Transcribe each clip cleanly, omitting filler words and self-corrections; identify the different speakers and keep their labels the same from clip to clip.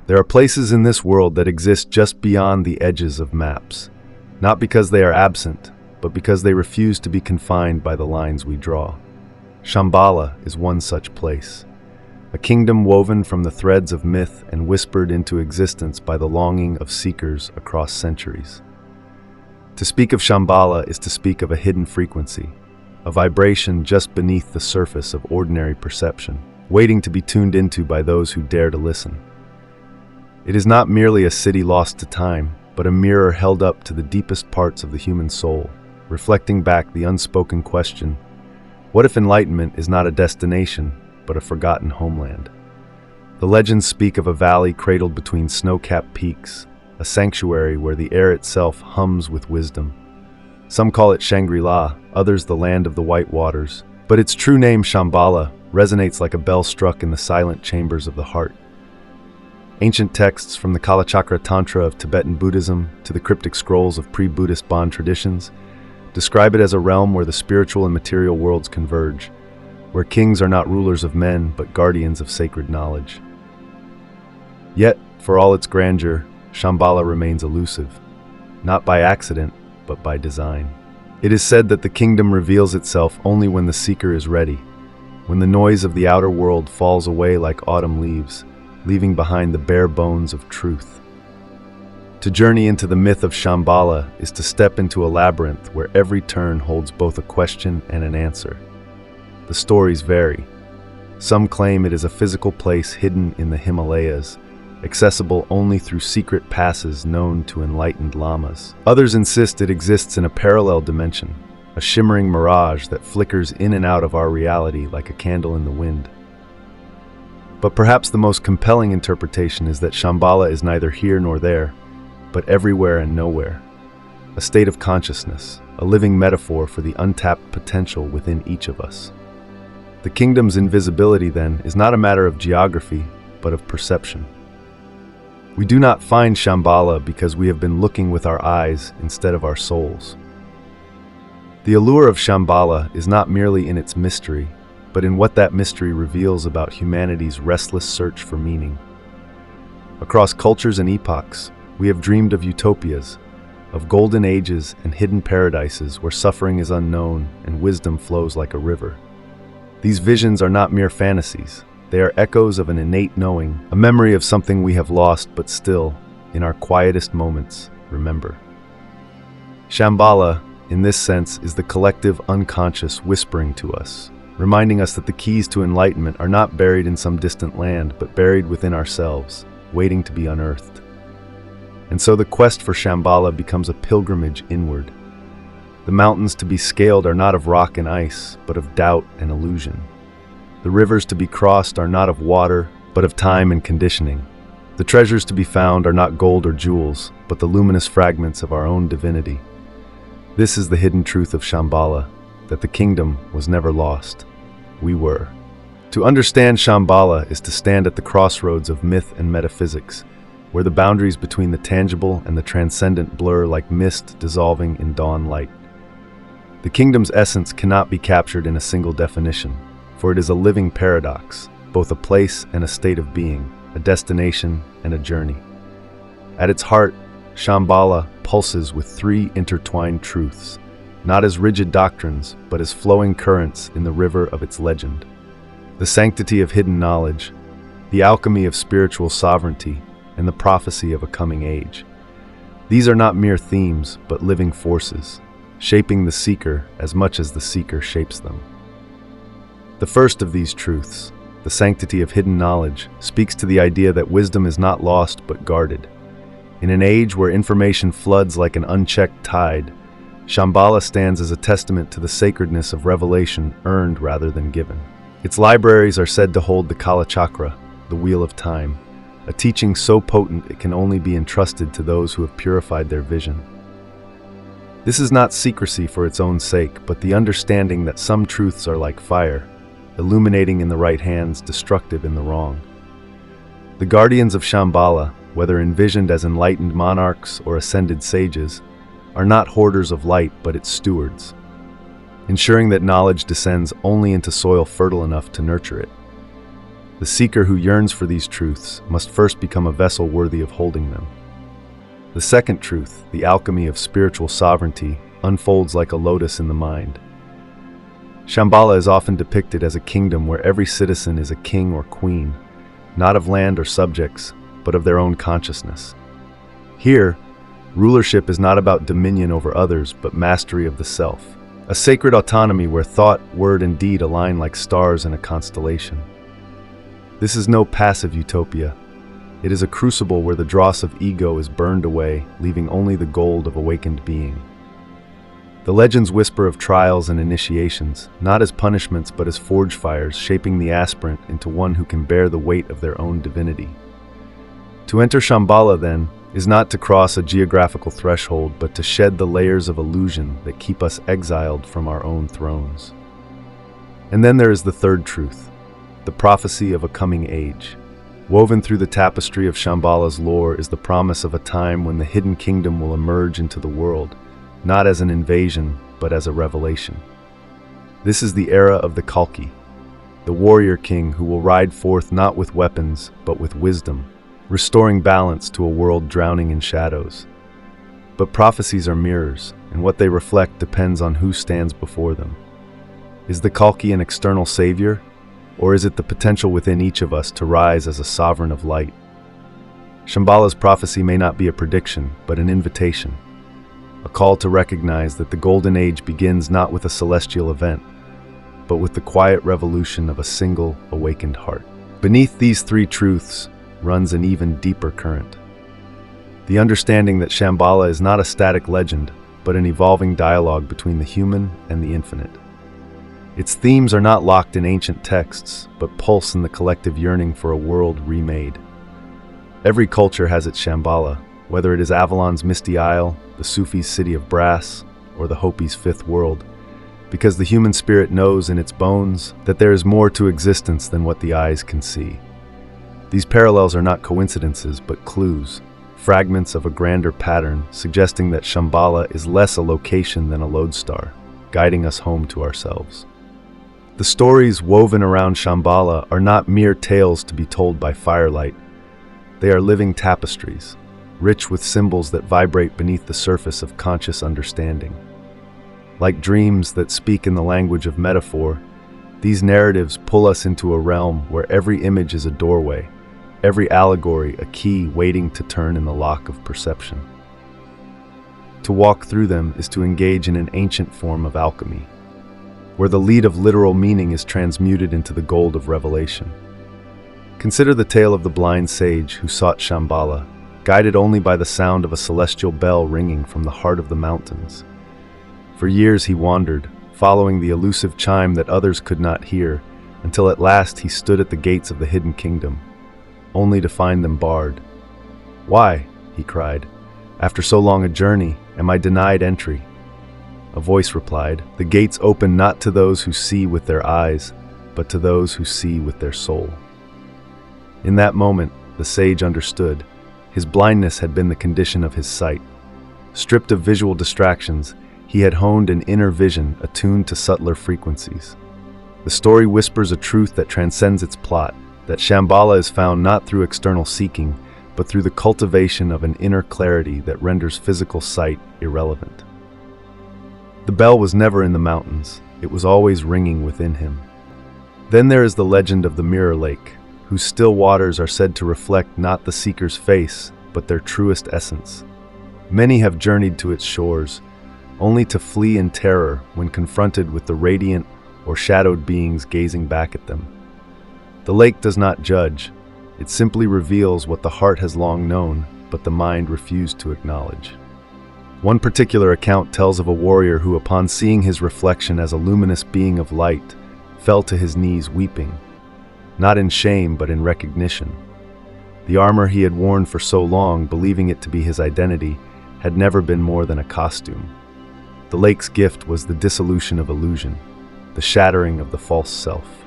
Speaker 1: There are places in this world that exist just beyond the edges of maps, not because they are absent, but because they refuse to be confined by the lines we draw. Shambhala is one such place, a kingdom woven from the threads of myth and whispered into existence by the longing of seekers across centuries. To speak of Shambhala is to speak of a hidden frequency, a vibration just beneath the surface of ordinary perception, waiting to be tuned into by those who dare to listen. It is not merely a city lost to time, but a mirror held up to the deepest parts of the human soul, reflecting back the unspoken question, what if enlightenment is not a destination, but a forgotten homeland? The legends speak of a valley cradled between snow-capped peaks, a sanctuary where the air itself hums with wisdom. Some call it Shangri-La, others the land of the white waters, but its true name, Shambhala, resonates like a bell struck in the silent chambers of the heart. Ancient texts from the Kalachakra Tantra of Tibetan Buddhism to the cryptic scrolls of pre-Buddhist Bon traditions describe it as a realm where the spiritual and material worlds converge, where kings are not rulers of men but guardians of sacred knowledge. Yet, for all its grandeur, Shambhala remains elusive, not by accident, but by design. It is said that the kingdom reveals itself only when the seeker is ready, when the noise of the outer world falls away like autumn leaves, leaving behind the bare bones of truth. To journey into the myth of Shambhala is to step into a labyrinth where every turn holds both a question and an answer. The stories vary. Some claim it is a physical place hidden in the Himalayas, accessible only through secret passes known to enlightened lamas. Others insist it exists in a parallel dimension, a shimmering mirage that flickers in and out of our reality like a candle in the wind. But perhaps the most compelling interpretation is that Shambhala is neither here nor there, but everywhere and nowhere. A state of consciousness, a living metaphor for the untapped potential within each of us. The kingdom's invisibility, then, is not a matter of geography, but of perception. We do not find Shambhala because we have been looking with our eyes instead of our souls. The allure of Shambhala is not merely in its mystery, but in what that mystery reveals about humanity's restless search for meaning. Across cultures and epochs, we have dreamed of utopias, of golden ages and hidden paradises where suffering is unknown and wisdom flows like a river. These visions are not mere fantasies. They are echoes of an innate knowing, a memory of something we have lost but still, in our quietest moments, remember. Shambhala, in this sense, is the collective unconscious whispering to us, reminding us that the keys to enlightenment are not buried in some distant land, but buried within ourselves, waiting to be unearthed. And so the quest for Shambhala becomes a pilgrimage inward. The mountains to be scaled are not of rock and ice, but of doubt and illusion. The rivers to be crossed are not of water, but of time and conditioning. The treasures to be found are not gold or jewels, but the luminous fragments of our own divinity. This is the hidden truth of Shambhala, that the kingdom was never lost. We were. To understand Shambhala is to stand at the crossroads of myth and metaphysics, where the boundaries between the tangible and the transcendent blur like mist dissolving in dawn light. The kingdom's essence cannot be captured in a single definition, for it is a living paradox, both a place and a state of being, a destination and a journey. At its heart, Shambhala pulses with three intertwined truths, not as rigid doctrines, but as flowing currents in the river of its legend. The sanctity of hidden knowledge, the alchemy of spiritual sovereignty, and the prophecy of a coming age. These are not mere themes, but living forces, shaping the seeker as much as the seeker shapes them. The first of these truths, the sanctity of hidden knowledge, speaks to the idea that wisdom is not lost but guarded. In an age where information floods like an unchecked tide, Shambhala stands as a testament to the sacredness of revelation earned rather than given. Its libraries are said to hold the Kalachakra, the wheel of time, a teaching so potent it can only be entrusted to those who have purified their vision. This is not secrecy for its own sake, but the understanding that some truths are like fire, illuminating in the right hands, destructive in the wrong. The guardians of Shambhala, whether envisioned as enlightened monarchs or ascended sages, are not hoarders of light but its stewards, ensuring that knowledge descends only into soil fertile enough to nurture it. The seeker who yearns for these truths must first become a vessel worthy of holding them. The second truth, the alchemy of spiritual sovereignty, unfolds like a lotus in the mind. Shambhala is often depicted as a kingdom where every citizen is a king or queen, not of land or subjects, but of their own consciousness. Here, rulership is not about dominion over others, but mastery of the self, a sacred autonomy where thought, word, and deed align like stars in a constellation. This is no passive utopia. It is a crucible where the dross of ego is burned away, leaving only the gold of awakened being. The legends whisper of trials and initiations, not as punishments but as forge fires, shaping the aspirant into one who can bear the weight of their own divinity. To enter Shambhala, then, is not to cross a geographical threshold, but to shed the layers of illusion that keep us exiled from our own thrones. And then there is the third truth, the prophecy of a coming age. Woven through the tapestry of Shambhala's lore is the promise of a time when the hidden kingdom will emerge into the world, not as an invasion, but as a revelation. This is the era of the Kalki, the warrior king who will ride forth not with weapons, but with wisdom, restoring balance to a world drowning in shadows. But prophecies are mirrors, and what they reflect depends on who stands before them. Is the Kalki an external savior, or is it the potential within each of us to rise as a sovereign of light? Shambhala's prophecy may not be a prediction, but an invitation, a call to recognize that the Golden Age begins not with a celestial event, but with the quiet revolution of a single awakened heart. Beneath these three truths runs an even deeper current. The understanding that Shambhala is not a static legend, but an evolving dialogue between the human and the infinite. Its themes are not locked in ancient texts, but pulse in the collective yearning for a world remade. Every culture has its Shambhala, whether it is Avalon's Misty Isle, the Sufi's City of Brass, or the Hopi's Fifth World, because the human spirit knows in its bones that there is more to existence than what the eyes can see. These parallels are not coincidences, but clues, fragments of a grander pattern suggesting that Shambhala is less a location than a lodestar, guiding us home to ourselves. The stories woven around Shambhala are not mere tales to be told by firelight. They are living tapestries, rich with symbols that vibrate beneath the surface of conscious understanding. Like dreams that speak in the language of metaphor, these narratives pull us into a realm where every image is a doorway, every allegory a key waiting to turn in the lock of perception. To walk through them is to engage in an ancient form of alchemy, where the lead of literal meaning is transmuted into the gold of revelation. Consider the tale of the blind sage who sought Shambhala, guided only by the sound of a celestial bell ringing from the heart of the mountains. For years he wandered, following the elusive chime that others could not hear, until at last he stood at the gates of the hidden kingdom, only to find them barred. "Why?" he cried. "After so long a journey, am I denied entry?" A voice replied, "The gates open not to those who see with their eyes, but to those who see with their soul." In that moment, the sage understood. His blindness had been the condition of his sight. Stripped of visual distractions, he had honed an inner vision attuned to subtler frequencies. The story whispers a truth that transcends its plot, that Shambhala is found not through external seeking, but through the cultivation of an inner clarity that renders physical sight irrelevant. The bell was never in the mountains, it was always ringing within him. Then there is the legend of the Mirror Lake, whose still waters are said to reflect not the seeker's face, but their truest essence. Many have journeyed to its shores, only to flee in terror when confronted with the radiant or shadowed beings gazing back at them. The lake does not judge, it simply reveals what the heart has long known, but the mind refused to acknowledge. One particular account tells of a warrior who, upon seeing his reflection as a luminous being of light, fell to his knees weeping, not in shame but in recognition. The armor he had worn for so long, believing it to be his identity, had never been more than a costume. The lake's gift was the dissolution of illusion, the shattering of the false self.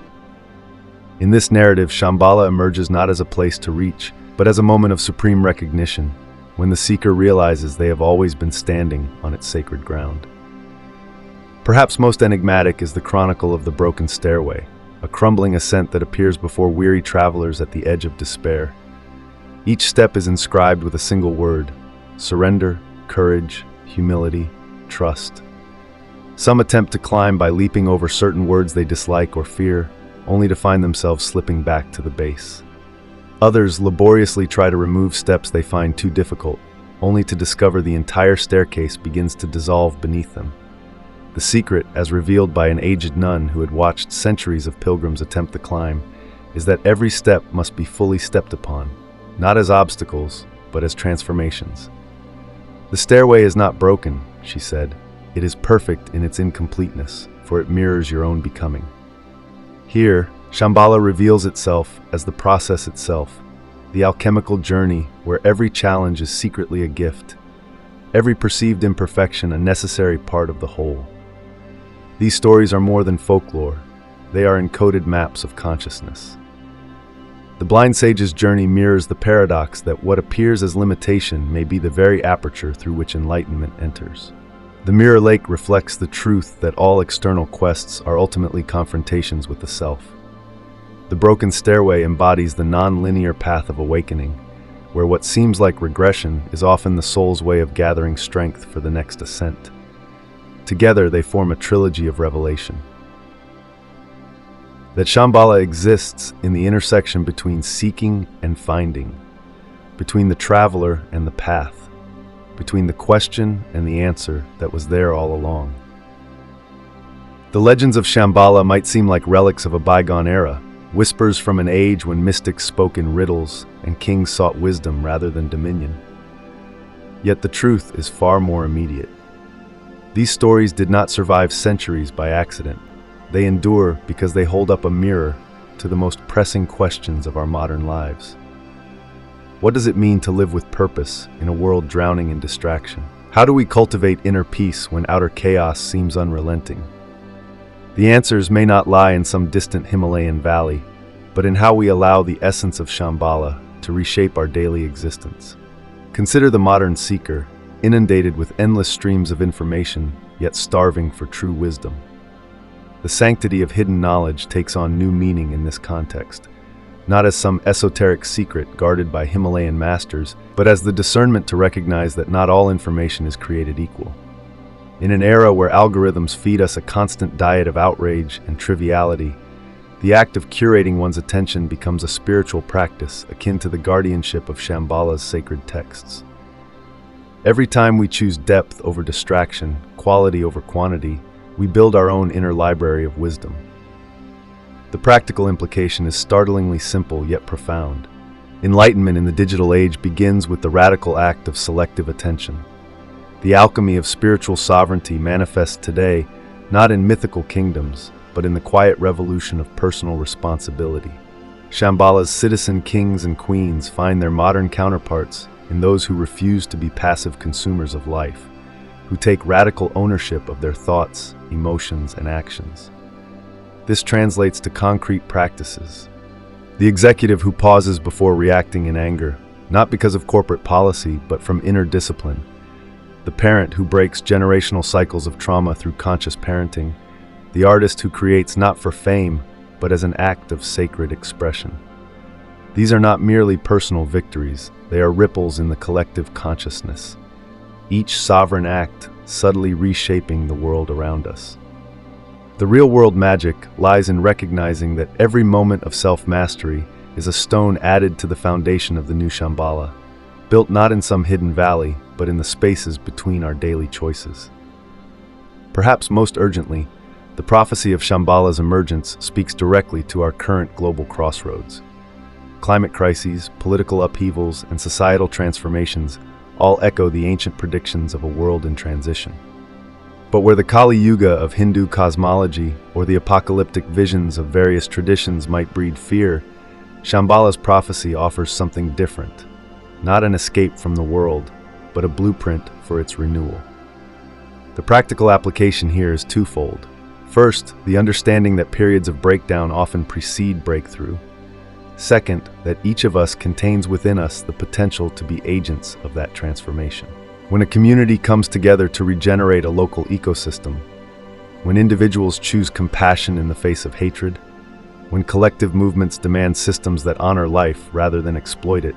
Speaker 1: In this narrative, Shambhala emerges not as a place to reach, but as a moment of supreme recognition, when the seeker realizes they have always been standing on its sacred ground. Perhaps most enigmatic is the chronicle of the broken stairway, a crumbling ascent that appears before weary travelers at the edge of despair. Each step is inscribed with a single word: surrender, courage, humility, trust. Some attempt to climb by leaping over certain words they dislike or fear, only to find themselves slipping back to the base. Others laboriously try to remove steps they find too difficult, only to discover the entire staircase begins to dissolve beneath them. The secret, as revealed by an aged nun who had watched centuries of pilgrims attempt the climb, is that every step must be fully stepped upon, not as obstacles, but as transformations. "The stairway is not broken," she said. "It is perfect in its incompleteness, for it mirrors your own becoming." Here, Shambhala reveals itself as the process itself, the alchemical journey where every challenge is secretly a gift, every perceived imperfection a necessary part of the whole. These stories are more than folklore, they are encoded maps of consciousness. The blind sage's journey mirrors the paradox that what appears as limitation may be the very aperture through which enlightenment enters. The mirror lake reflects the truth that all external quests are ultimately confrontations with the self. The broken stairway embodies the non-linear path of awakening, where what seems like regression is often the soul's way of gathering strength for the next ascent. Together they form a trilogy of revelation. That Shambhala exists in the intersection between seeking and finding, between the traveler and the path, between the question and the answer that was there all along. The legends of Shambhala might seem like relics of a bygone era, whispers from an age when mystics spoke in riddles and kings sought wisdom rather than dominion. Yet the truth is far more immediate. These stories did not survive centuries by accident. They endure because they hold up a mirror to the most pressing questions of our modern lives. What does it mean to live with purpose in a world drowning in distraction? How do we cultivate inner peace when outer chaos seems unrelenting? The answers may not lie in some distant Himalayan valley, but in how we allow the essence of Shambhala to reshape our daily existence. Consider the modern seeker, inundated with endless streams of information, yet starving for true wisdom. The sanctity of hidden knowledge takes on new meaning in this context, not as some esoteric secret guarded by Himalayan masters, but as the discernment to recognize that not all information is created equal. In an era where algorithms feed us a constant diet of outrage and triviality, the act of curating one's attention becomes a spiritual practice akin to the guardianship of Shambhala's sacred texts. Every time we choose depth over distraction, quality over quantity, we build our own inner library of wisdom. The practical implication is startlingly simple yet profound. Enlightenment in the digital age begins with the radical act of selective attention. The alchemy of spiritual sovereignty manifests today not in mythical kingdoms, but in the quiet revolution of personal responsibility. Shambhala's citizen kings and queens find their modern counterparts in those who refuse to be passive consumers of life, who take radical ownership of their thoughts, emotions, and actions. This translates to concrete practices. The executive who pauses before reacting in anger, not because of corporate policy, but from inner discipline. The parent who breaks generational cycles of trauma through conscious parenting. The artist who creates not for fame, but as an act of sacred expression. These are not merely personal victories, they are ripples in the collective consciousness. Each sovereign act subtly reshaping the world around us. The real-world magic lies in recognizing that every moment of self-mastery is a stone added to the foundation of the new Shambhala, built not in some hidden valley, but in the spaces between our daily choices. Perhaps most urgently, the prophecy of Shambhala's emergence speaks directly to our current global crossroads. Climate crises, political upheavals, and societal transformations all echo the ancient predictions of a world in transition. But where the Kali Yuga of Hindu cosmology or the apocalyptic visions of various traditions might breed fear, Shambhala's prophecy offers something different, not an escape from the world, but a blueprint for its renewal. The practical application here is twofold. First, the understanding that periods of breakdown often precede breakthrough. Second, that each of us contains within us the potential to be agents of that transformation. When a community comes together to regenerate a local ecosystem, when individuals choose compassion in the face of hatred, when collective movements demand systems that honor life rather than exploit it.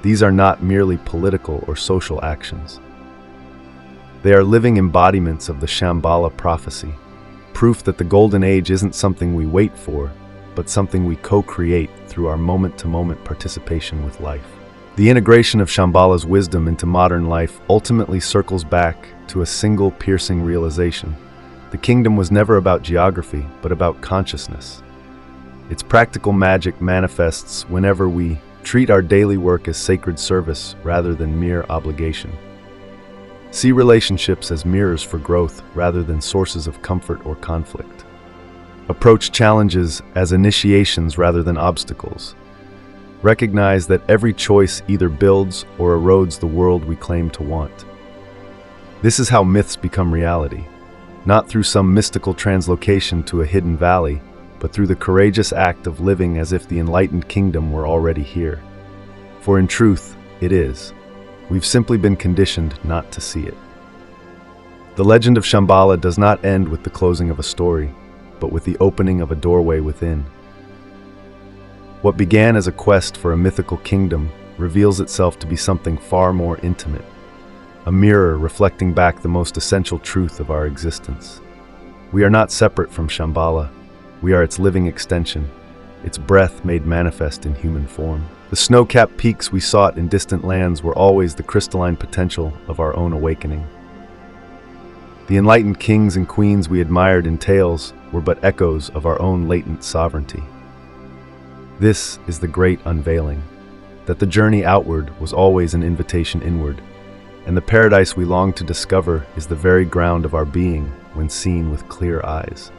Speaker 1: These are not merely political or social actions. They are living embodiments of the Shambhala prophecy, proof that the Golden Age isn't something we wait for, but something we co-create through our moment-to-moment participation with life. The integration of Shambhala's wisdom into modern life ultimately circles back to a single piercing realization. The kingdom was never about geography, but about consciousness. Its practical magic manifests whenever we treat our daily work as sacred service rather than mere obligation. See relationships as mirrors for growth rather than sources of comfort or conflict. Approach challenges as initiations rather than obstacles. Recognize that every choice either builds or erodes the world we claim to want. This is how myths become reality, not through some mystical translocation to a hidden valley, but through the courageous act of living as if the enlightened kingdom were already here. For in truth, it is. We've simply been conditioned not to see it. The legend of Shambhala does not end with the closing of a story, but with the opening of a doorway within. What began as a quest for a mythical kingdom reveals itself to be something far more intimate, a mirror reflecting back the most essential truth of our existence. We are not separate from Shambhala. We are its living extension, its breath made manifest in human form. The snow-capped peaks we sought in distant lands were always the crystalline potential of our own awakening. The enlightened kings and queens we admired in tales were but echoes of our own latent sovereignty. This is the great unveiling, that the journey outward was always an invitation inward, and the paradise we long to discover is the very ground of our being when seen with clear eyes.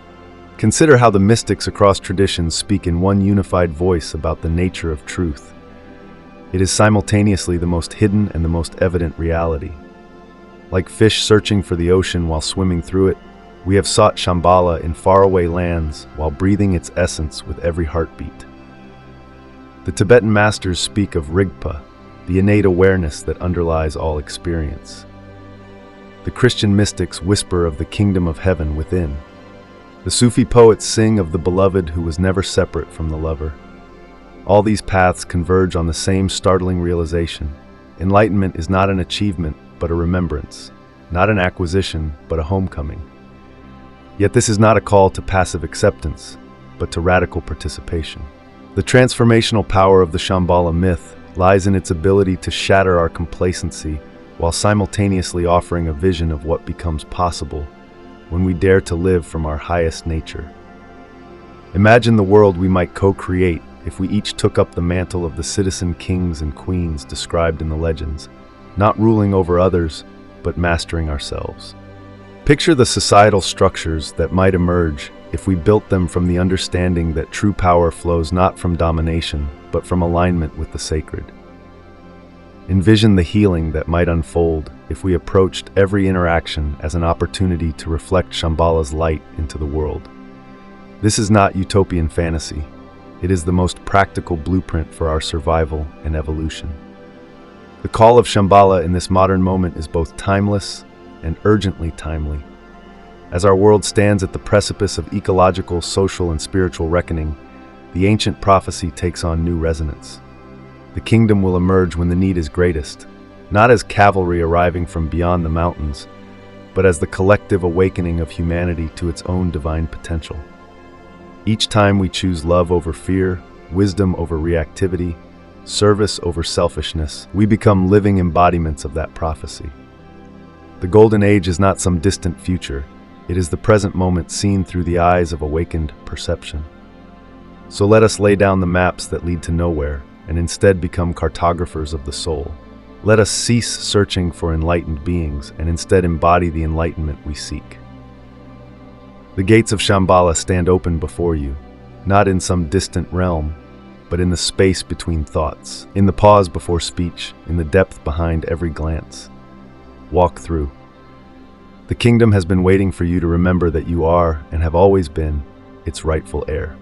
Speaker 1: Consider how the mystics across traditions speak in one unified voice about the nature of truth. It is simultaneously the most hidden and the most evident reality. Like fish searching for the ocean while swimming through it, we have sought Shambhala in faraway lands while breathing its essence with every heartbeat. The Tibetan masters speak of Rigpa, the innate awareness that underlies all experience. The Christian mystics whisper of the kingdom of heaven within. The Sufi poets sing of the beloved who was never separate from the lover. All these paths converge on the same startling realization. Enlightenment is not an achievement, but a remembrance, not an acquisition, but a homecoming. Yet this is not a call to passive acceptance, but to radical participation. The transformational power of the Shambhala myth lies in its ability to shatter our complacency while simultaneously offering a vision of what becomes possible when we dare to live from our highest nature. Imagine the world we might co-create if we each took up the mantle of the citizen kings and queens described in the legends, not ruling over others, but mastering ourselves. Picture the societal structures that might emerge if we built them from the understanding that true power flows not from domination, but from alignment with the sacred. Envision the healing that might unfold if we approached every interaction as an opportunity to reflect Shambhala's light into the world. This is not utopian fantasy. It is the most practical blueprint for our survival and evolution. The call of Shambhala in this modern moment is both timeless and urgently timely. As our world stands at the precipice of ecological, social, and spiritual reckoning, the ancient prophecy takes on new resonance. The kingdom will emerge when the need is greatest, not as cavalry arriving from beyond the mountains, but as the collective awakening of humanity to its own divine potential. Each time we choose love over fear, wisdom over reactivity, service over selfishness, we become living embodiments of that prophecy. The Golden Age is not some distant future. It is the present moment seen through the eyes of awakened perception. So let us lay down the maps that lead to nowhere and instead become cartographers of the soul. Let us cease searching for enlightened beings and instead embody the enlightenment we seek. The gates of Shambhala stand open before you, not in some distant realm, but in the space between thoughts, in the pause before speech, in the depth behind every glance. Walk through. The kingdom has been waiting for you to remember that you are, and have always been, its rightful heir.